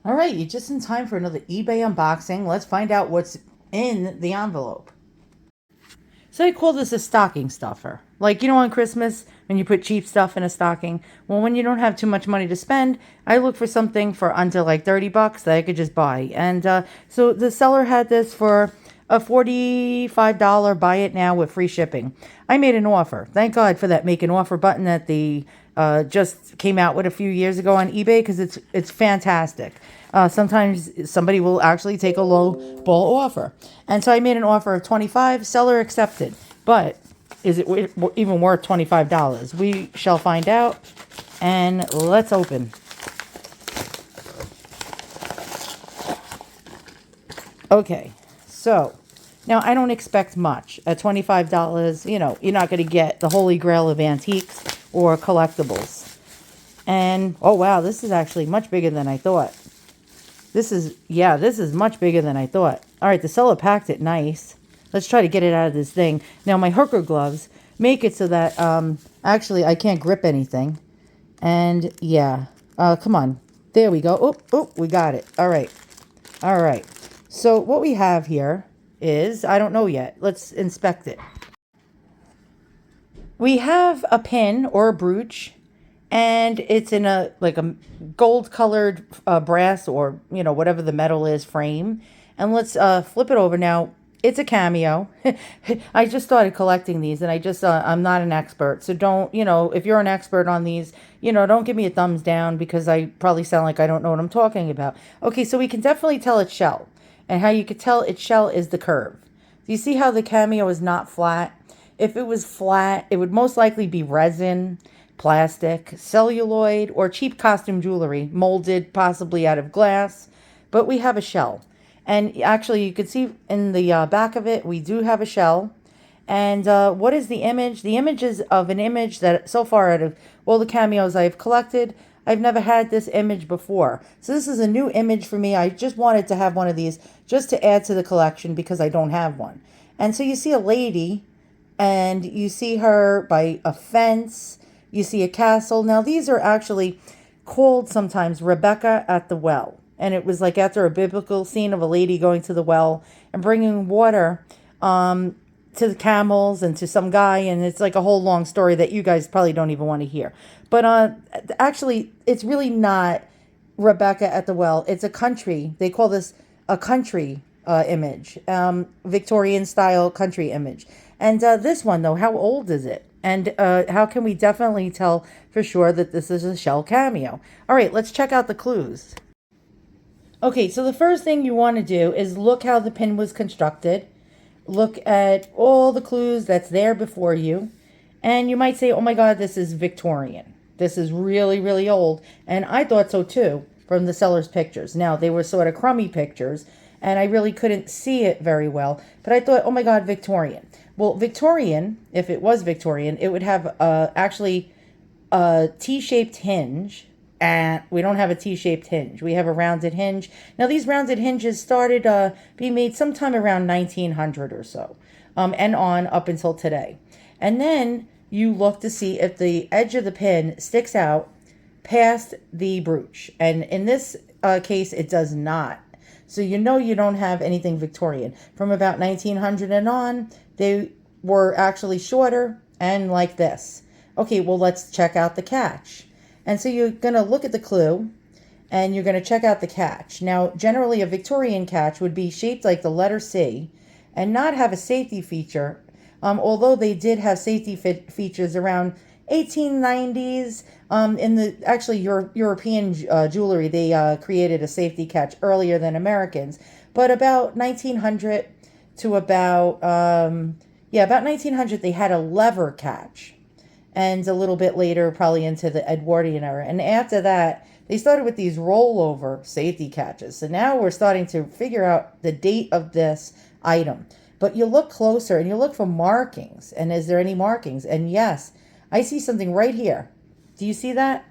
All right, you're just in time for another eBay unboxing. Let's find out what's in the envelope. So I call this a stocking stuffer. Like, on Christmas, when you put cheap stuff in a stocking. Well, when you don't have too much money to spend, I look for something for under like 30 bucks that I could just buy. And so the seller had this for a $45 buy it now with free shipping. I made an offer. Thank God for that make an offer button that the just came out with a few years ago on eBay, because it's fantastic. Sometimes somebody will actually take a low ball offer, and so I made an offer of 25. Seller accepted, but is it even worth $25? We shall find out. And let's open. Okay, so now I don't expect much at $25. You're not going to get the holy grail of antiques or collectibles. And oh wow, this is actually much bigger than I thought. This is much bigger than I thought. All right, the seller packed it nice. Let's try to get it out of this thing. Now my hooker gloves make it so that actually I can't grip anything. And yeah, come on. There we go. Oh, we got it. All right. All right. So what we have here is, I don't know yet. Let's inspect it. We have a pin or a brooch, and it's in a gold colored brass, or whatever the metal is, frame. And let's flip it over. Now it's a cameo. I just started collecting these, and I'm not an expert, so don't, if you're an expert on these, don't give me a thumbs down, because I probably sound like I don't know what I'm talking about. Okay, so we can definitely tell it's shell. And how you could tell its shell is the curve. Do you see how the cameo is not flat? If it was flat, it would most likely be resin, plastic, celluloid, or cheap costume jewelry, molded possibly out of glass. But we have a shell. And actually, you can see in the back of it, we do have a shell. And what is the image? The image is of an image that so far, out of all the cameos I've collected, I've never had this image before. So this is a new image for me. I just wanted to have one of these just to add to the collection, because I don't have one. And so you see a lady, and you see her by a fence. You see a castle. Now these are actually called sometimes Rebecca at the well. And it was like after a biblical scene of a lady going to the well and bringing water to the camels and to some guy. And it's like a whole long story that you guys probably don't even want to hear. But actually, it's really not Rebecca at the well. It's a country. They call this a country image, Victorian style country image. And this one, though, how old is it? And how can we definitely tell for sure that this is a shell cameo? All right, let's check out the clues. Okay, so the first thing you want to do is look how the pin was constructed. Look at all the clues that's there before you. And you might say, oh my God, this is Victorian. This is really, really old. And I thought so too, from the seller's pictures. Now, they were sort of crummy pictures, and I really couldn't see it very well. But I thought, oh my God, Victorian. Well, Victorian, if it was Victorian, it would have actually a T-shaped hinge. And we don't have a T-shaped hinge. We have a rounded hinge. Now, these rounded hinges started being made sometime around 1900 or so, and on up until today. And then you look to see if the edge of the pin sticks out past the brooch. And in this case, it does not. So you don't have anything Victorian. From about 1900 and on, they were actually shorter and like this. Okay, well, let's check out the catch. And so you're going to look at the clue, and you're going to check out the catch. Now, generally, a Victorian catch would be shaped like the letter C and not have a safety feature, although they did have safety features around 1890s. In the actually European jewelry, they created a safety catch earlier than Americans. But about 1900 to about 1900, they had a lever catch. And a little bit later, probably into the Edwardian era. And after that, they started with these rollover safety catches. So now we're starting to figure out the date of this item. But you look closer and you look for markings. And is there any markings? And yes, I see something right here. Do you see that?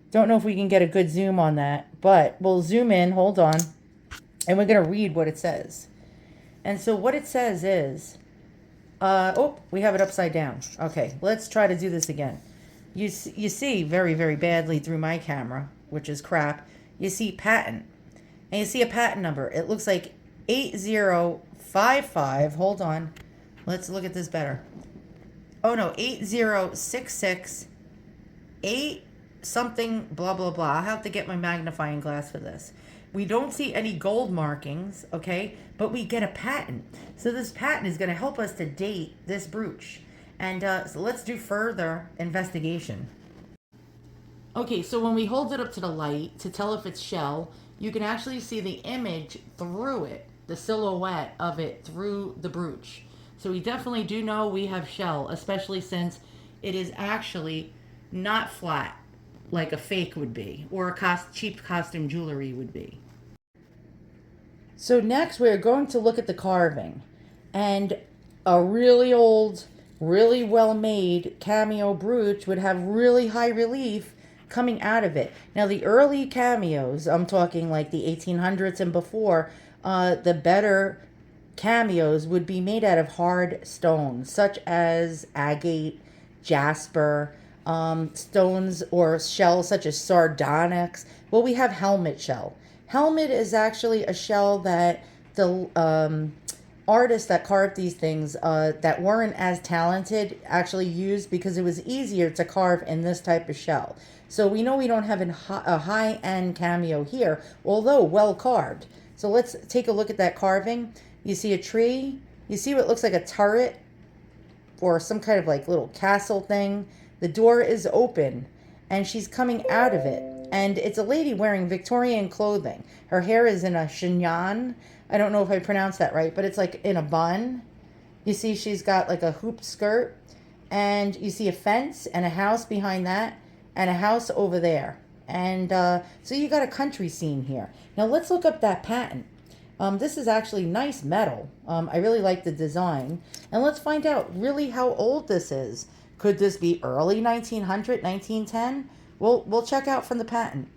Don't know if we can get a good zoom on that, but we'll zoom in. Hold on. And we're going to read what it says. And so what it says is, we have it upside down. Okay, let's try to do this again. You see very, very badly through my camera, which is crap. You see patent. And you see a patent number. It looks like 8055. Hold on. Let's look at this better. Oh no, 8066 8 something blah blah blah. I'll have to get my magnifying glass for this. We don't see any gold markings, okay, but we get a patent. So this patent is going to help us to date this brooch. And so let's do further investigation. Okay, so when we hold it up to the light to tell if it's shell, you can actually see the image through it, the silhouette of it through the brooch. So we definitely do know we have shell, especially since it is actually not flat like a fake would be, or a cheap costume jewelry would be. So next we're going to look at the carving. And a really old, really well made cameo brooch would have really high relief coming out of it. Now the early cameos, I'm talking like the 1800s and before, the better cameos would be made out of hard stones, such as agate, jasper, stones or shells such as sardonyx. Well, we have helmet shell. Helmet is actually a shell that the artists that carved these things that weren't as talented actually used because it was easier to carve in this type of shell. So we know we don't have a high-end cameo here, although well carved. So let's take a look at that carving. You see a tree. You see what looks like a turret or some kind of like little castle thing. The door is open and she's coming out of it. And it's a lady wearing Victorian clothing. Her hair is in a chignon. I don't know if I pronounced that right, but it's like in a bun. You see she's got like a hoop skirt. And you see a fence and a house behind that and a house over there. And so you got a country scene here. Now let's look up that patent. This is actually nice metal. I really like the design. And let's find out really how old this is. Could this be early 1900, 1910? We'll check out from the patent.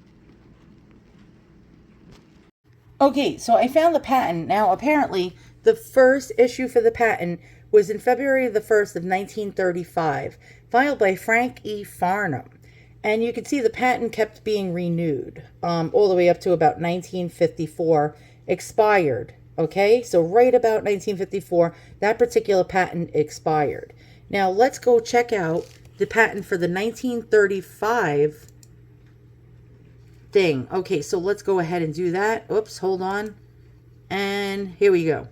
Okay, so I found the patent. Now, apparently, the first issue for the patent was in February the 1st of 1935, filed by Frank E. Farnham. And you can see the patent kept being renewed all the way up to about 1954, expired. Okay, so right about 1954, that particular patent expired. Now, let's go check out the patent for the 1935 thing. Okay, so let's go ahead and do that. Oops, hold on. And here we go.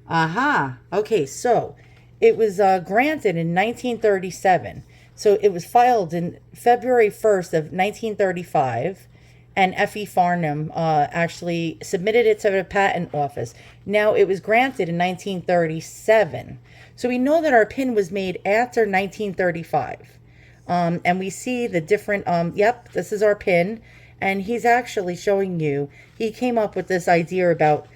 Aha. Okay, so it was granted in 1937. So it was filed in February 1st of 1935. And F.E. Farnham actually submitted it to the patent office. Now, it was granted in 1937. So we know that our pin was made after 1935. And we see the different, yep, this is our pin. And he's actually showing you, he came up with this idea about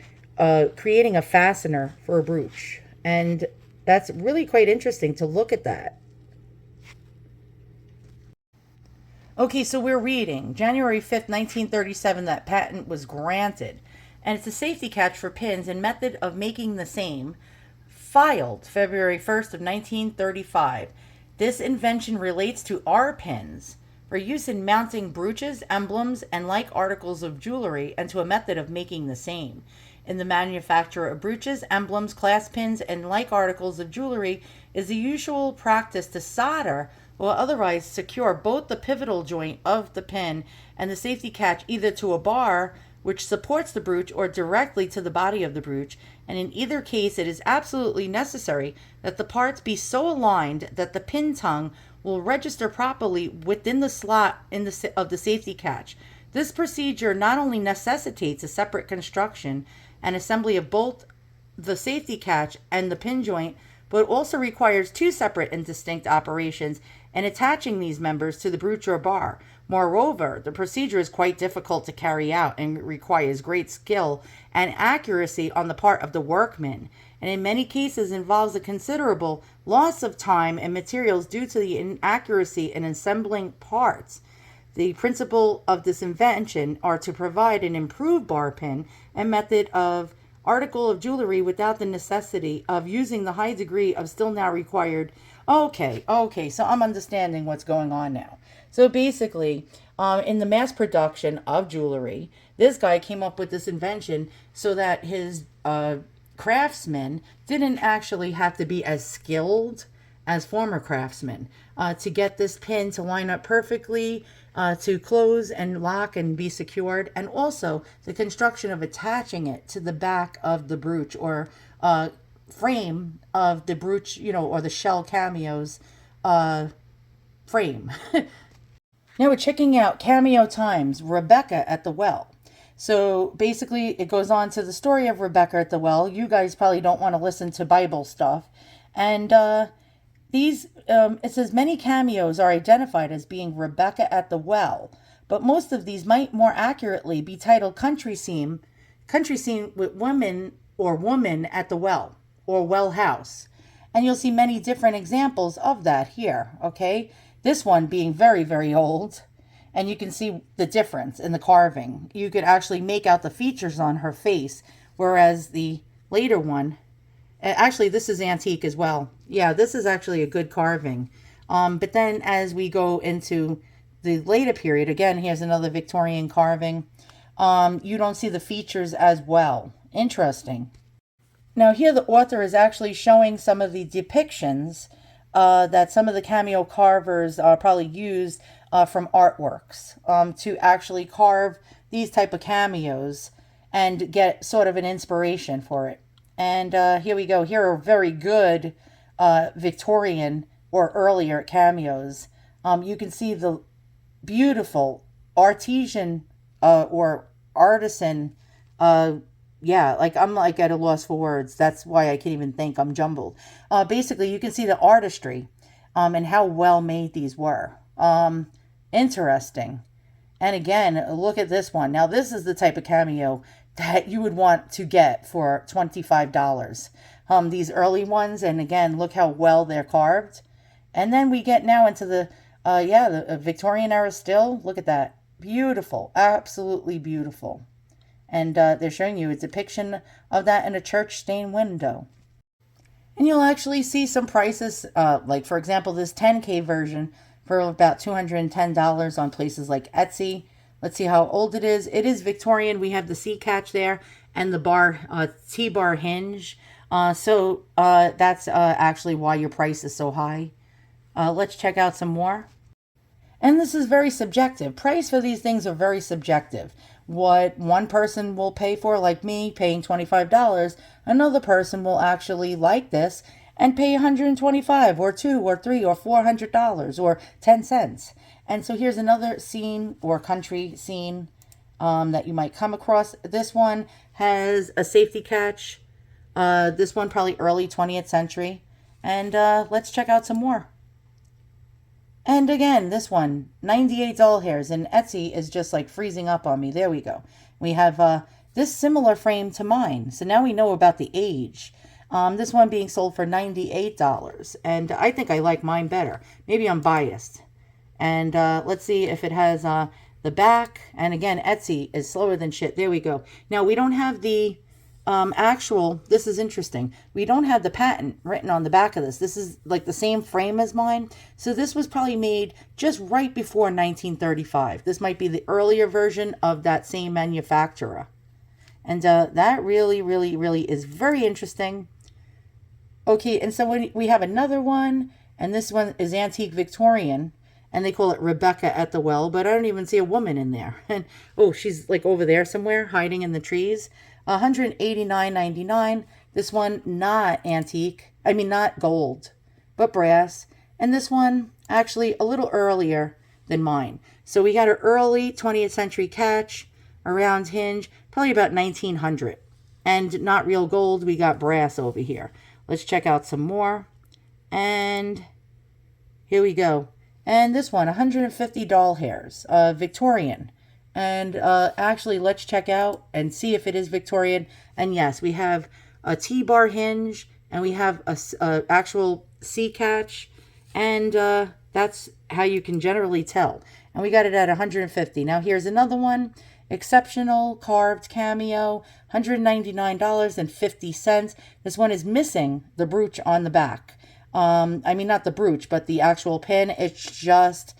creating a fastener for a brooch. And that's really quite interesting to look at that. Okay, so we're reading January 5th, 1937, that patent was granted. And it's a safety catch for pins and method of making the same, filed February 1st of 1935. This invention relates to our pins for use in mounting brooches, emblems, and like articles of jewelry, and to a method of making the same. In the manufacture of brooches, emblems, clasp pins, and like articles of jewelry is the usual practice to solder or otherwise secure both the pivotal joint of the pin and the safety catch either to a bar which supports the brooch or directly to the body of the brooch, and in either case it is absolutely necessary that the parts be so aligned that the pin tongue will register properly within the slot of the safety catch. This procedure not only necessitates a separate construction and assembly of both the safety catch and the pin joint, but also requires two separate and distinct operations in attaching these members to the brooch or bar. Moreover, the procedure is quite difficult to carry out and requires great skill and accuracy on the part of the workman, and in many cases involves a considerable loss of time and materials due to the inaccuracy in assembling parts. The principle of this invention are to provide an improved bar pin and method of article of jewelry without the necessity of using the high degree of still now required. Okay, so I'm understanding what's going on now. So basically, In the mass production of jewelry, this guy came up with this invention so that his craftsmen didn't actually have to be as skilled as former craftsmen to get this pin to line up perfectly, to close and lock and be secured, and also the construction of attaching it to the back of the brooch or frame of the brooch, or the shell cameos frame. Now we're checking out Cameo Times, Rebecca at the Well. So basically, it goes on to the story of Rebecca at the well. You guys probably don't want to listen to Bible stuff. And it says many cameos are identified as being Rebecca at the well, but most of these might more accurately be titled country scene with women or woman at the well or well house. And you'll see many different examples of that here, okay? This one being very, very old. And you can see the difference in the carving. You could actually make out the features on her face, whereas the later one, actually this is antique as well. Yeah, this is actually a good carving. But then as we go into the later period, again, here's another Victorian carving. You don't see the features as well. Interesting. Now here the author is actually showing some of the depictions that some of the cameo carvers probably used from artworks to actually carve these type of cameos and get sort of an inspiration for it. And here we go. Here are very good Victorian or earlier cameos. You can see the beautiful artisan or artisan. Yeah, like I'm like at a loss for words. That's why I can't even think. I'm jumbled. Basically, you can see the artistry and how well made these were. Interesting. And again, look at this one. Now, this is the type of cameo that you would want to get for $25. These early ones, and again, look how well they're carved. And then we get now into the Victorian era still. Look at that. Beautiful. Absolutely beautiful. And they're showing you a depiction of that in a church stained window. And you'll actually see some prices, like for example, this 10K version for about $210 on places like Etsy. Let's see how old it is. It is Victorian. We have the C catch there and the bar, T-bar hinge. So that's actually why your price is so high. Let's check out some more. And this is very subjective. Price for these things are very subjective. What one person will pay for, like me, paying $25, another person will actually like this and pay $125 or $2 or $3 or $400 or 10 cents. And so here's another scene or country scene that you might come across. This one has a safety catch. This one probably early 20th century. And let's check out some more. And again, this one, 98 doll hairs, and Etsy is just like freezing up on me. There we go. We have this similar frame to mine. So now we know about the age. This one being sold for $98. And I think I like mine better. Maybe I'm biased. And let's see if it has the back. And again, Etsy is slower than shit. There we go. Now, we don't have the this is interesting. We don't have the patent written on the back of this. This is like the same frame as mine. So this was probably made just right before 1935. This might be the earlier version of that same manufacturer. And that really, really, really is very interesting. Okay, and so we have another one, and this one is Antique Victorian, and they call it Rebecca at the Well, but I don't even see a woman in there. And oh, she's like over there somewhere, hiding in the trees. $189.99. This one not antique, not gold, but brass. And this one actually a little earlier than mine. So we got an early 20th century catch, around hinge, probably about 1900. And not real gold, we got brass over here. Let's check out some more. And here we go. And this one, 150 doll hairs, Victorian. And actually, let's check out and see if it is Victorian. And yes, we have a T-bar hinge, and we have a actual C catch, and that's how you can generally tell. And we got it at 150. Now here's another one, exceptional carved cameo, $199.50. This one is missing the brooch on the back. Not the brooch, but the actual pin. It's just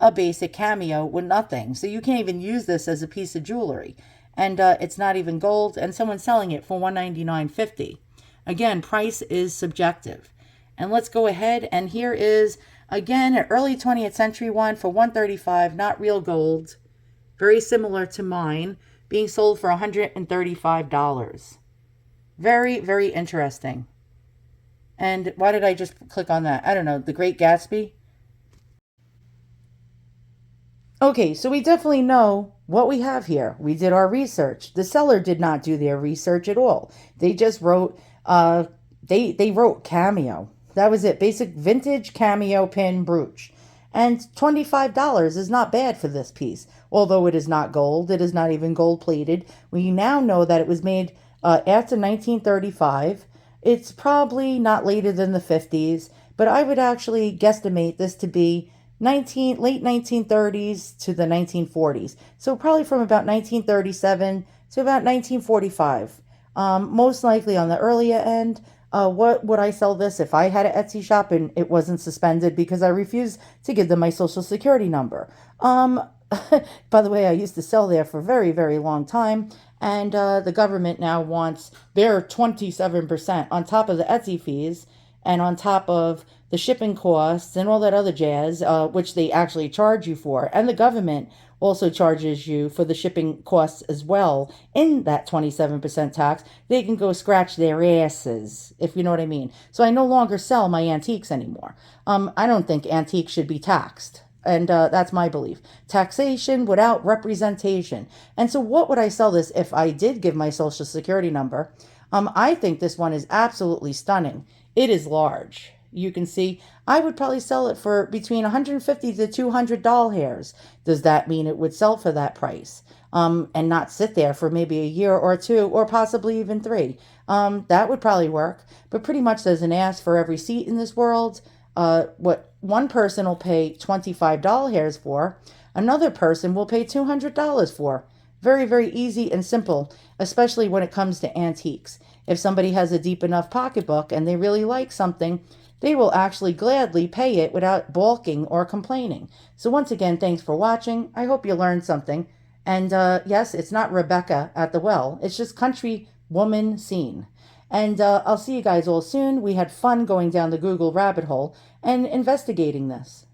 a basic cameo with nothing. So you can't even use this as a piece of jewelry. And it's not even gold, and someone's selling it for $199.50. Again, price is subjective. And let's go ahead, and here is, again, an early 20th century one for $135, not real gold. Very similar to mine, being sold for $135. Very, very interesting. And why did I just click on that? I don't know, The Great Gatsby? Okay, so we definitely know what we have here. We did our research. The seller did not do their research at all. They just wrote, they wrote cameo. That was it. Basic vintage cameo pin brooch. And $25 is not bad for this piece. Although it is not gold, it is not even gold plated. We now know that it was made after 1935. It's probably not later than the 50s, but I would actually guesstimate this to be late 1930s to the 1940s. So probably from about 1937 to about 1945. Most likely on the earlier end. What would I sell this if I had an Etsy shop and it wasn't suspended because I refused to give them my social security number? By the way, I used to sell there for a very, very long time, and the government now wants their 27% on top of the Etsy fees and on top of the shipping costs and all that other jazz, which they actually charge you for. And the government also charges you for the shipping costs as well in that 27% tax. They can go scratch their asses, if you know what I mean. So I no longer sell my antiques anymore. I don't think antiques should be taxed. And that's my belief. Taxation without representation. And so what would I sell this if I did give my social security number? I think this one is absolutely stunning. It is large. You can see I would probably sell it for between 150 to 200 doll hairs. Does that mean it would sell for that price? And not sit there for maybe a year or two or possibly even three. That would probably work. But pretty much there's an ass for every seat in this world. What one person will pay 25 doll hairs for, another person will pay $200 for. Very, very easy and simple, especially when it comes to antiques. If somebody has a deep enough pocketbook and they really like something, they will actually gladly pay it without balking or complaining. So once again, thanks for watching. I hope you learned something. And yes, it's not Rebecca at the well. It's just country woman scene. And I'll see you guys all soon. We had fun going down the Google rabbit hole and investigating this.